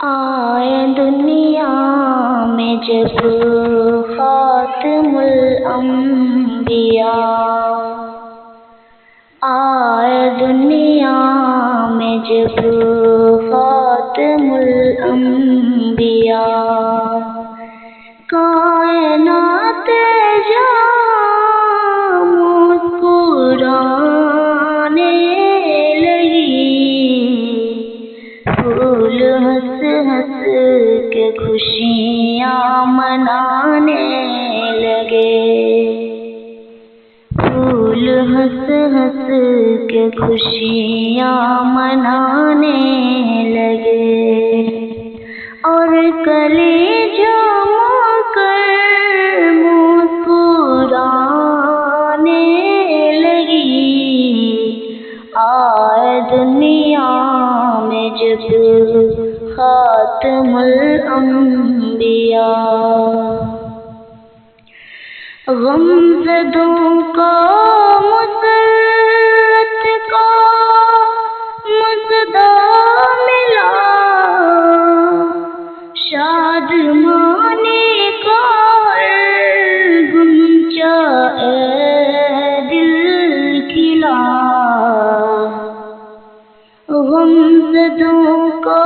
آئے دنیا میں جب خاتم الانبیاء، آئے دنیا میں جب خاتم الانبیاء، کائنات جہاں مسکرانے لگی، پھول ہنس ہنس کے خوشیاں منانے لگے، پھول ہنس ہنس کے خوشیاں منانے لگے، اور کلی جما کر مسکرانے لگی، آئے دنیا میں جب خاتم الانبیاء، غمزدوں کو مسرت کا مژدہ ملا، شادمانی کا غنچہ اے دل کھلا، غمزدوں کو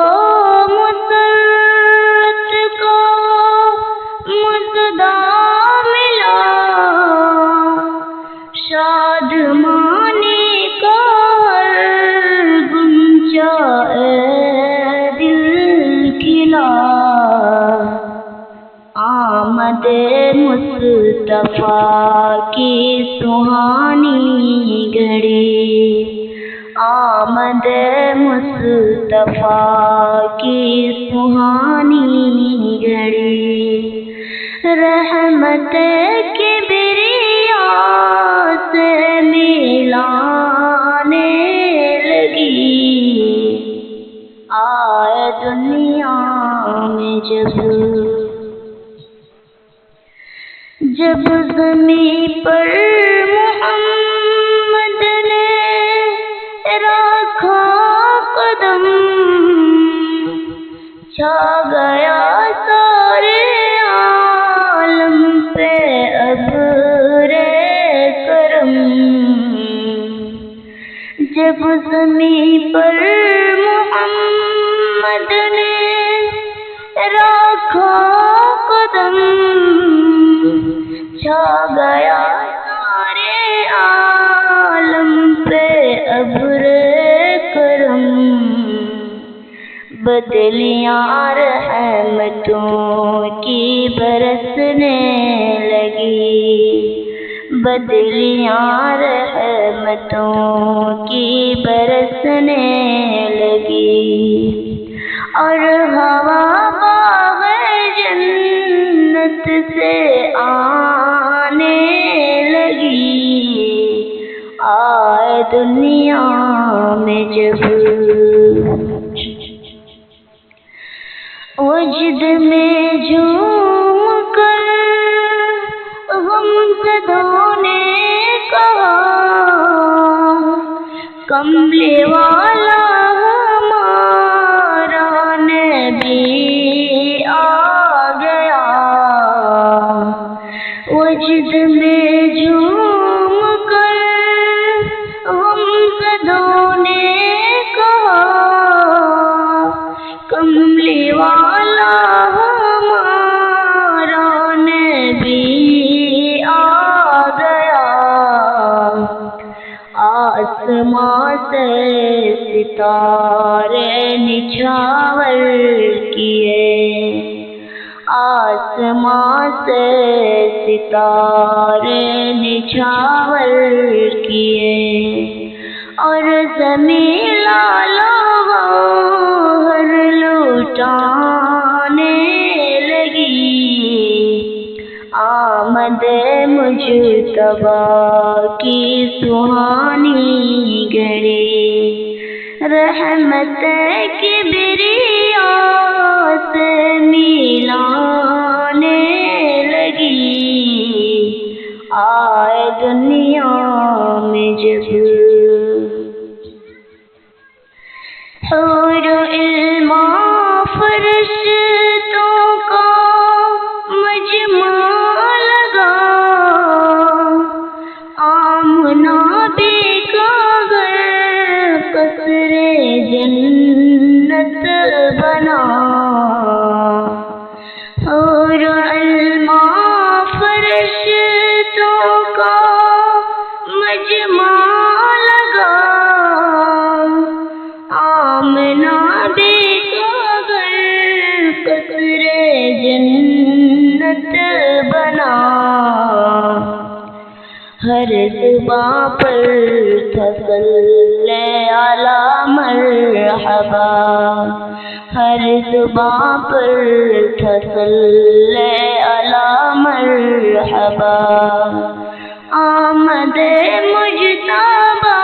مسرت کا مژدہ ملا، شادمانی کا غنچہ اے دل کھلا، آمد مصطفیٰ کی سہانی گھڑی، آمد مصطفیٰ کی سہانی گھڑی، رحمت کبریا سے ملانے لگی، آئے دنیا میں جب زمین پر محمد نے رکھا قدم، چھا گیا سارے عالم پہ ابر کرم، جب زمین پر محمد نے رکھا قدم، چھا گیا سارے عالم پہ ابر کرم، بدلیاں رحمتوں کی برسنے لگی، بدلیاں رحمتوں کی برسنے لگی، اور ہوا باغ جنت سے آنے لگی، آئے دنیا میں جب وجد میں جھوم کر غمزدوں نے کہا، کملی والا ہمارا نبی آ گیا، وجد میں جھوم کر غمزدوں نے کہا، کملی والا ہمارا نبی آ گیا، آسمان سے ستارے نچھاور کیے، آسمان سے ستارے نچھاور کیے، اور زمین لالو گوہر لٹانے لگی، آمد مجتبیٰ کی سہانی گھڑی، رحمت کبریا سے ملانے لگی، آئے دنیا میں جب حور علم فرشتوں کا مجمع لگا، آمنہ بی کا گھر قصر جنت بنا، حور علماء فرشتوں کا مجمع لگا، آمنہ بی کا گھر قصر جنت بنا، ہر زباں پر تھا صلی علی مرحبا، ہر زباں پر تھا صلی علی مرحبا، آمد مجتبیٰ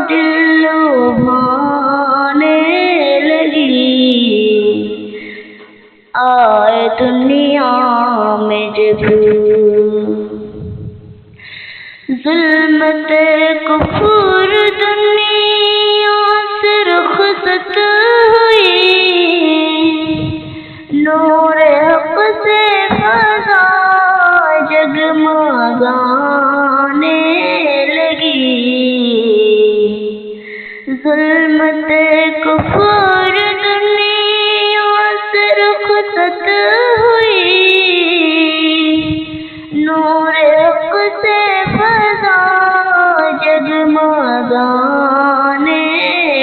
دل لبھانے لگی، آئے دنیا میں جب ظلمت کفر دنیا سے رخصت ہوئی، نور حق سے فضا جگمگانے لگی، ظلمت کفر دنیا سے رخصت ہوئی، نور حق سے فضا جگمگانے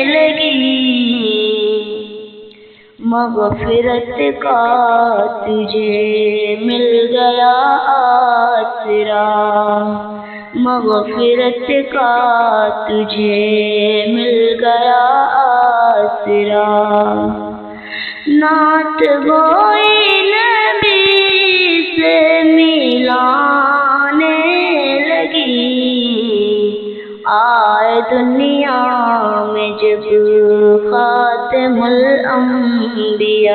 لگی، مغفرت کا تجھے مل گیا آسرا، مغفرت کا تجھے مل گیا آسرا، نعت گوئی نبی سے ملانے لگی، آئے دنیا میں جب خاتم الانبیاء